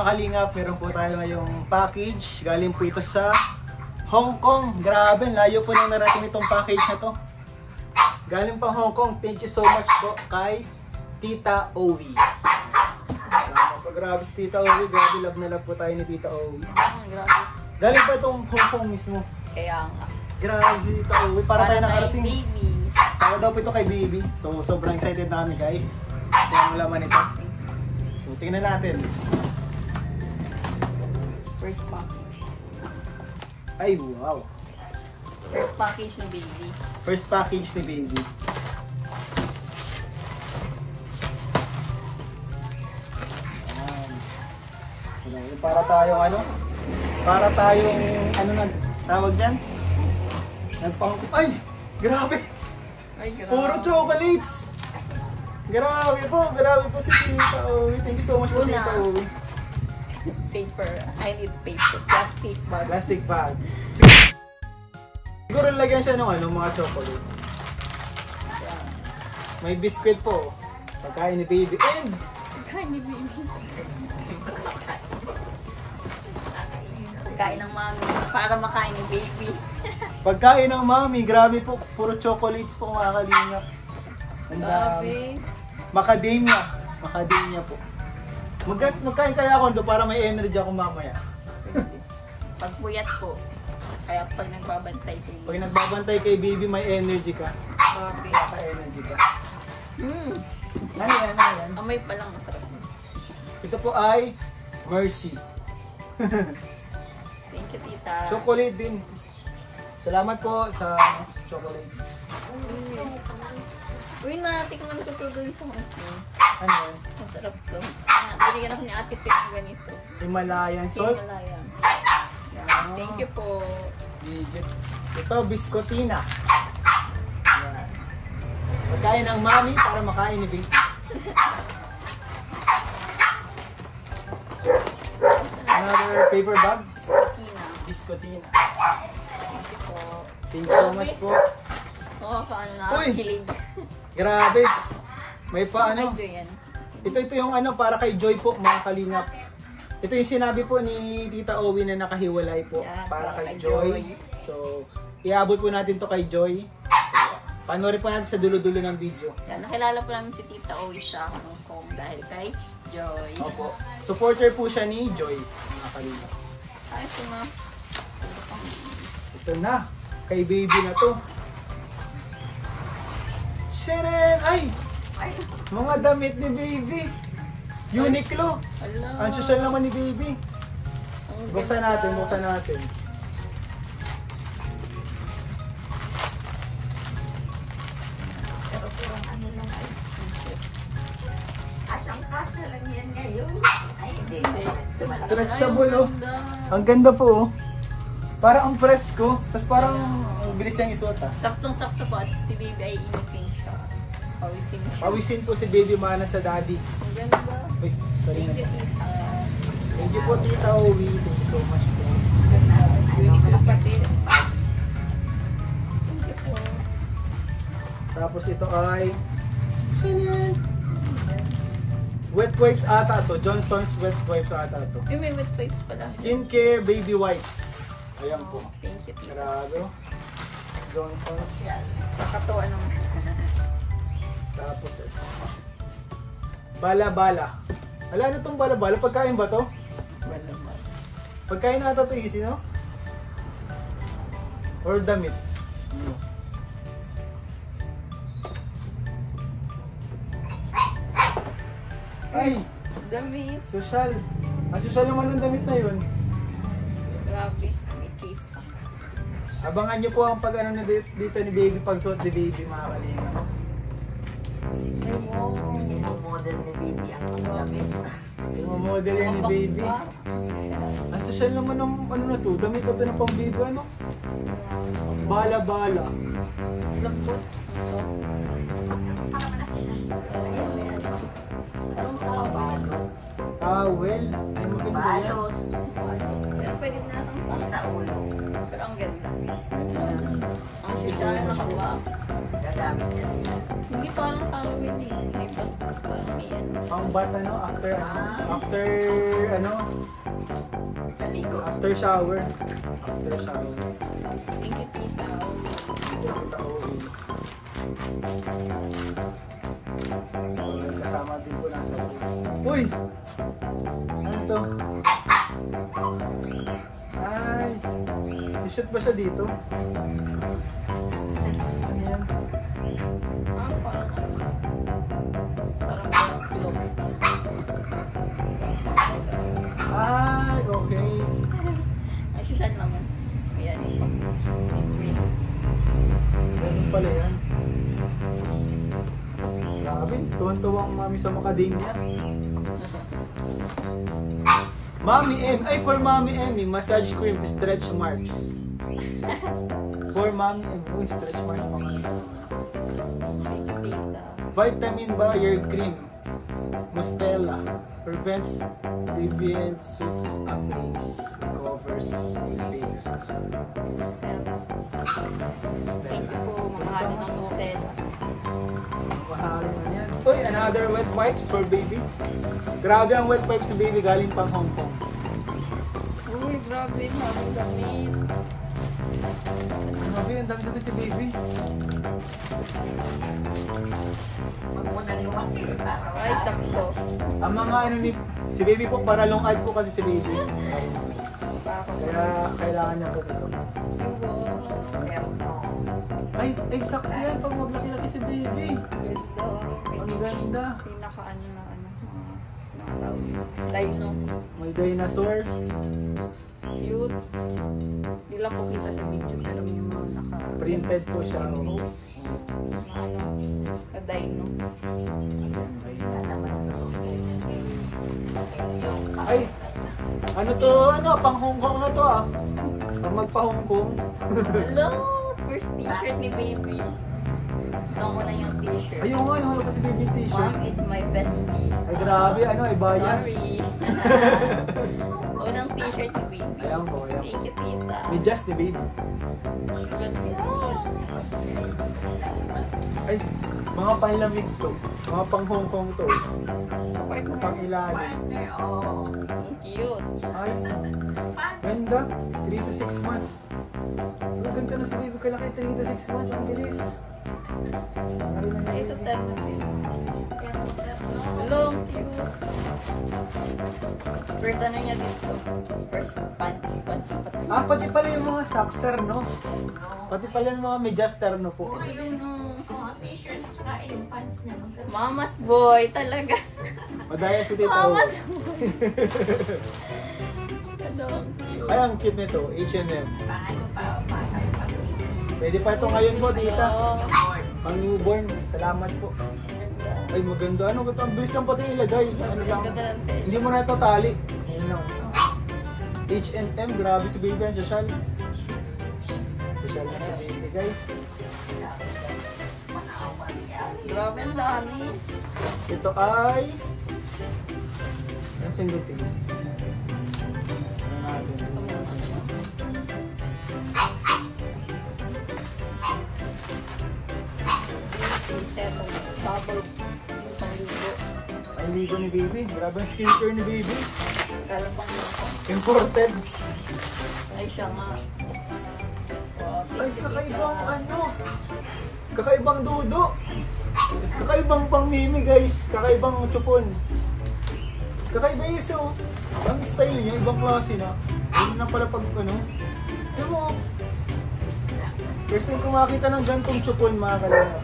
kalingap, meron po tayo ngayong package. Galing po ito sa Hong Kong. Grabe, layo po nang narating itong package na to. Galing pa Hong Kong. Thank you so much po kay Tita Owie. Grabe si Tita Owie. Grabe, love na love po tayo ni Tita Owie. Grabe. Galing pa itong Hong Kong mismo. Kaya nga. Grabe si Tita Owie. Para tayo nakarating. Baby. Para daw po ito kay baby. So, sobrang excited na kami guys. Kaya ang laman ito. So, tingnan natin. First package. Ay, wow. First package ni baby. First package ni baby. Ayan. Para tayong ano? Para tayong ano na tawag dyan? Ay! Grabe! Ay, grabe. Puro chocolates! Grabe po si Tita Owie. Thank you so much po Tita Owie. Paper. I need paper. Plastic bag. Plastic bag. Siguro lagyan siya ng ano, mga chocolate. May biscuit po. Pagkain ni baby. And Pagkain ni baby. Pagkain ng mami. Para makain ni baby. pagkain ng mami. Grabe po. Puro chocolates po mga kalingap. Grabe. Macadamia. Macadamia po. Magkain kaya ako doon para may energy ako mamaya. Pagpuyat po. Kaya pag nagbabantay kayo. Pag nagbabantay kay baby, may energy ka. Grabe. Naka-energy ka. Ano yan? Amoy pa lang masarap. Ito po ay Mercy. Thank you, tita. Chocolate din. Salamat po sa chocolates. Uy, natikman ko to dun sa Hong Kong. Ano yan? Masarap to. Binigyan ako ni Ate Pip ganito. Himalayan salt. Himalayan. Thank you po. Ito, biscotina. Yan. Pagkain ng mami para makain ni baby. Another paper bag. Biscotina. Biscotina. Thank you po. Thank you so much po. Paano na Uy! kilig. Grabe. May paano. Ay, yan. Ito yung ano para kay Joy po mga kalingap. Ito yung sinabi po ni Tita Owie na nakahiwalay po Yeah, para kay kay Joy. Joy. So, iabot po natin to kay Joy. So, panoorin po natin sa dulo-dulo ng video. Yan, nakilala po namin si Tita Owie sa Hong Kong dahil kay Joy. Opo. Supporter po siya ni Joy, mga kalingap. Ay, ito na. Ito na. Kay baby na to. Sharon! Ay! Mga damit ni baby. Uniqlo. Ala. Ang social naman ni baby. Ang Buksan ganda. natin, buksan natin. Pero purang ano lang ay. Asang-asa lang yan ngayon. Ay, hindi. Stretchable, Ay, oh. ang ganda. Ang ganda po, oh. Parang ang presko. Tapos parang ang bilis niyang isuot, ah. Saktong-sakto po at si baby ay inipin siya. Pawisin siya. Pawisin po si baby mana sa daddy. Ang ganda. Uy, sorry Thank you, na. tita. Thank you po, Tita Owie. Thank you so much po. Uniqlo pati. Thank you po. Tapos ito ay... Saan yan? Wet wipes ata to. Johnson's wet wipes ata to. Ay, may wet wipes pala. Skincare baby wipes. Ayan po. Thank you, tita. Grabe. oh. Johnson's. Nakatuwa naman. Tapos ito. Bala-bala. Ala, ano tong bala-bala? Pagkain ba to? Balaman. Pagkain na ito to easy, no? Or damit? No. Ay! Damit. Social. Ang social naman ng damit na yun. Grabe. May case pa. Abangan nyo po ang pag ano na dito ni baby, pagsuot ni baby mga kalinga. Ay, wow. Hindi mo model ni baby ang gamit. Yung model yan ni Box baby. ba? Ang social naman ng ano na to, damit na to ng pang baby, ano? Bala-bala. Ilang po? So, Ang tawag. Towel. Ay, maganda yan. Balot. pero pwede na itong taas. Sa ulo. Pero ang ganda. Ang social nakabox. Gagamit niya rin. Hindi parang tawag yun eh. May parang yan. Ang bata no, after ano, Kaligo. after shower. After shower. Thank you, tita. Kasama din po nasa Uy! Ano to? Ay! I-shoot ba siya dito? Ano yan? Parang club. Ay! Okay. Ang social naman. Ayan, ito. Favorite. Ganun pala yan. Grabe, tuwan-tuwa ang mami sa macadamia. Mami M, ay for Mami Emmy, massage cream, stretch marks. For Mami M, uy, stretch marks pa nga. Thank you, tita. Vitamin barrier cream, Mustela, prevents deviant suits ablaze, recovers repair. Stella. Thank you po, mamahali ng Stella. Mahali na yan. Uy, another wet wipes for baby. Grabe ang wet wipes ni baby galing pang Hong Kong. Uy, grabe, maraming gamit. Grabe, ang dami-dami ni baby. Huwag mo na lumaki para Ay, sakto. Ang mga ano ni, si baby po, para long ad po kasi si baby. Kaya kailangan niya po ito. Pero no. Ay, sakto yan pag maglaki-laki si baby. Ganda. Ang ganda. Pinaka-ano na ano. Dino. May dinosaur. Cute. Hindi lang po kita sa video pero may mga naka... Printed po siya. Na ano. Na dino. Ay, ano to, ano, pang Hong Kong na to ah. Pang magpa-Hong Kong. Hello! First t-shirt ni baby. Ito ko na yung t-shirt. Ayun nga, yung wala pa si baby t-shirt. Mom is my bestie. Ay grabe, ano, ay bias. Sorry. Unang t-shirt ni baby. Ayan po, ayan. Thank you, tita. May just ni baby. Ay, mga panlamig to. Mga pang Hong Kong to. Mga pang ilalim. Partner, oh. Cute. Ayos. Ganda. 3 to 6 months. Ang ganda na si baby kalaki. 3 to 6 months. Ang bilis. Ay, ito tayo. Hello, cute. First ano niya dito? First pants. Ah, pati pala yung mga socks terno. Pati pala yung mga medyas terno po. Oh, t-shirt tsaka yung pants niya. Mama's boy, talaga. Madaya si Tita. Mama's boy. Hello, cute. Ay, ang cute nito. H&M. Paano pa? Pwede pa ito ngayon po, Tita. Hello. Pang newborn. Salamat po. Ay, maganda. Ano ba ito? Ang bilis lang pati ilagay. Ano lang. Hindi mo na ito tali. Ayun lang. H&M. Grabe si baby. Ang social. Social na si baby, guys. Grabe ang dami. Ito ay... Ang sindutin. Ano natin? Setong bubble panglugo. Ang ligo ni baby. Grabe ang skincare ni baby. Kala pang Imported. ay siya nga. Wow, Ay, thank you, kakaibang tita. ano. Kakaibang dudo. Kakaibang pangmimi, guys. Kakaibang chupon. Kakaiba yung isa, oh. Ang style niya, ibang klase na. Yun na pala pag ano. Alam mo, first time ko makakita ng gantong chupon, mga kalina.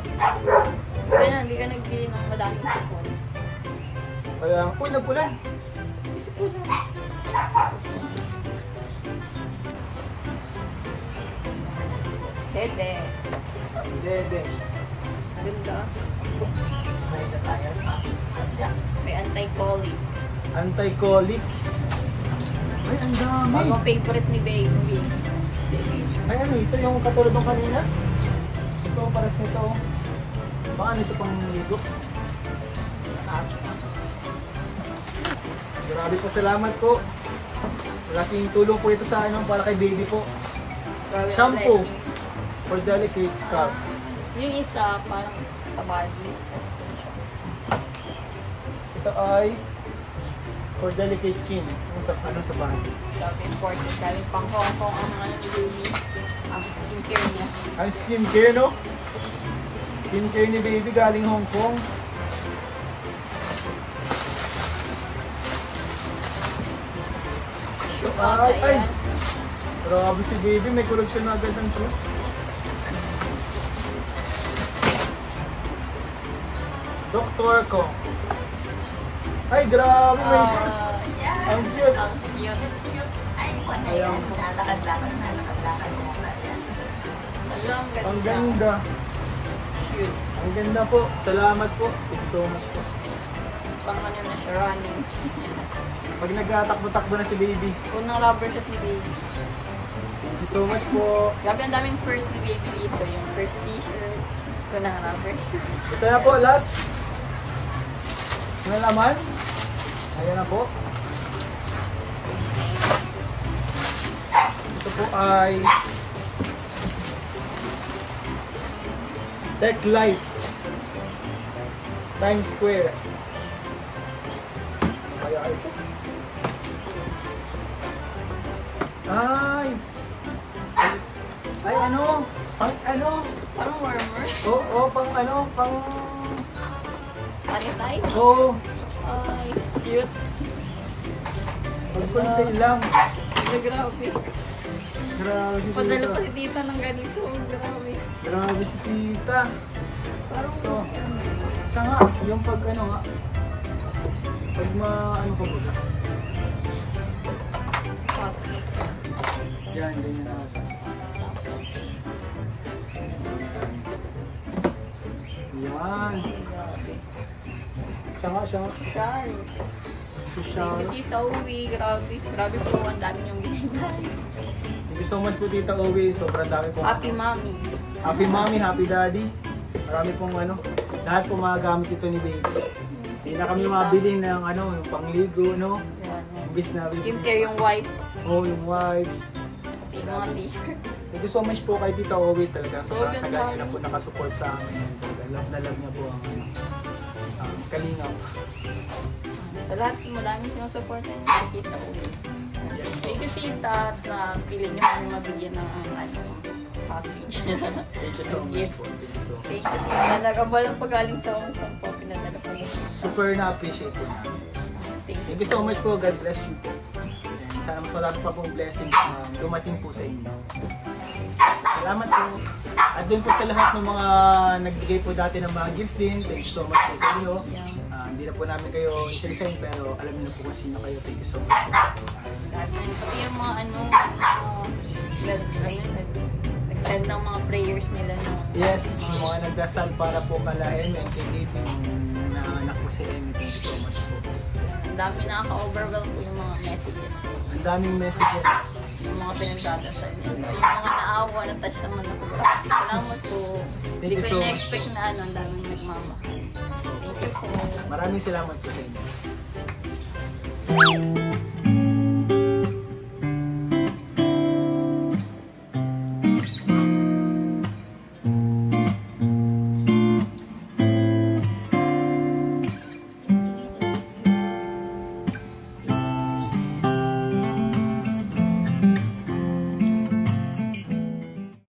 Kaya hindi ka nagbili ng madaming kupon. Kaya, uy, nagpulan. Gusto ko lang. Dede. Dede. Ganda. May anti-colic. Anti-colic. Ay, ang dami. Bagong favorite ni baby. Ay, ano, ito yung katulad ng kanina. Ito, paras nito. Baka nito pang ligo. Grabe po, salamat po. Malaking tulong po ito sa ano, para kay baby po. Grabe ang Shampoo. blessing. For delicate scalp. Yung isa, parang sa body. Tapos skin siya. Ito ay for delicate skin. Ano sa body? Sabi, important. Galing pang Hong Kong ang ano ni baby. Ang skincare niya. Ang skincare, no? Skincare ni baby galing Hong Kong. Ay! Grabe si baby, may collection na agad ng shoes. Doktor ko. Ay, grabe, may shoes. Ang cute. Ang cute. Ay, ano yan? Lalakad-lakad na, lakad-lakad na. Ang ganda. Ang ganda. Cute. Ang ganda po. Salamat po. Thank you so much po. Pang ano na siya, running. Pag nagtatakbo-takbo na si baby. Unang rubber shoes ni baby. Thank you so much po. Grabe ang daming first ni baby dito. Yung first t-shirt. Unang rubber. Ito na po, last. Ano naman? Ayan na po. Ito po ay Tech Life Times Square. Kaya ito. Ay ano? Pang ano? Parang warmer. Oo, pang ano? Pang... Sanitize. Oo. Ay, cute. Pagpunti lang. Ay, grabe. Grabe si Padala pa tita. si tita ng ganito. Grabe. Grabe si tita. Parang Ito. Siya nga, yung pag ano nga. Pag ano ko ba? hot. Yan, ganyan na siya. Yan. Siya nga, siya nga. Social. Social. Thank you, Tita Uwi. Grabe. Grabe po. Ang dami niyong ginagawa. Thank you so much po Tita Owe. Sobrang dami po. Happy Mommy. Happy Mommy, Happy Daddy. Marami pong ano. Lahat po magagamit ito ni baby. Hindi na kami mabili ng ano, yung pangligo, no? Yan. Imbis na Skincare yung wipes. oh, yung wipes. Yung mga t-shirt. Thank you so much po kay Tita Owe talaga. Sobrang Sobrang tagal niya na dami. po nakasupport sa amin. Talaga, love na love niya po ang Kalingaw. Sa lahat, madaming sinusupport niyo kay Tita Uwi. Yes po. Thank you, Tita. At pili niyo kami mabigyan ng package. Thank you so much po. Thank you so much. Thank you, Tita. Nagabalang pagaling sa Hong Kong po. Pinadala po niyo. Super na-appreciate po namin. Thank you. Thank you so much po. God bless you po. And sana mas marami pa pong blessings na dumating po sa inyo. Salamat po. At doon po sa lahat ng mga nagbigay po dati ng mga gifts din. Thank you so much po sa inyo. Hindi na po namin kayo i-send pero alam niyo na po kung sino kayo. Thank you so much po. Pati yung mga nag-send ng mga prayers nila no. Yes, yung mga nagdasal para po kalahin and kay Gabe na anak ko si Emmy. Thank you so much po. Ang dami nakaka-overwhelm po yung mga messages. Ang daming messages. Yung mga pinagdadasal nila. Yung mga naawa na touch naman ako. Salamat po. Hindi Thank you ko so much. na-expect na ang daming nagmamahal. Thank you po. Maraming salamat po sa inyo.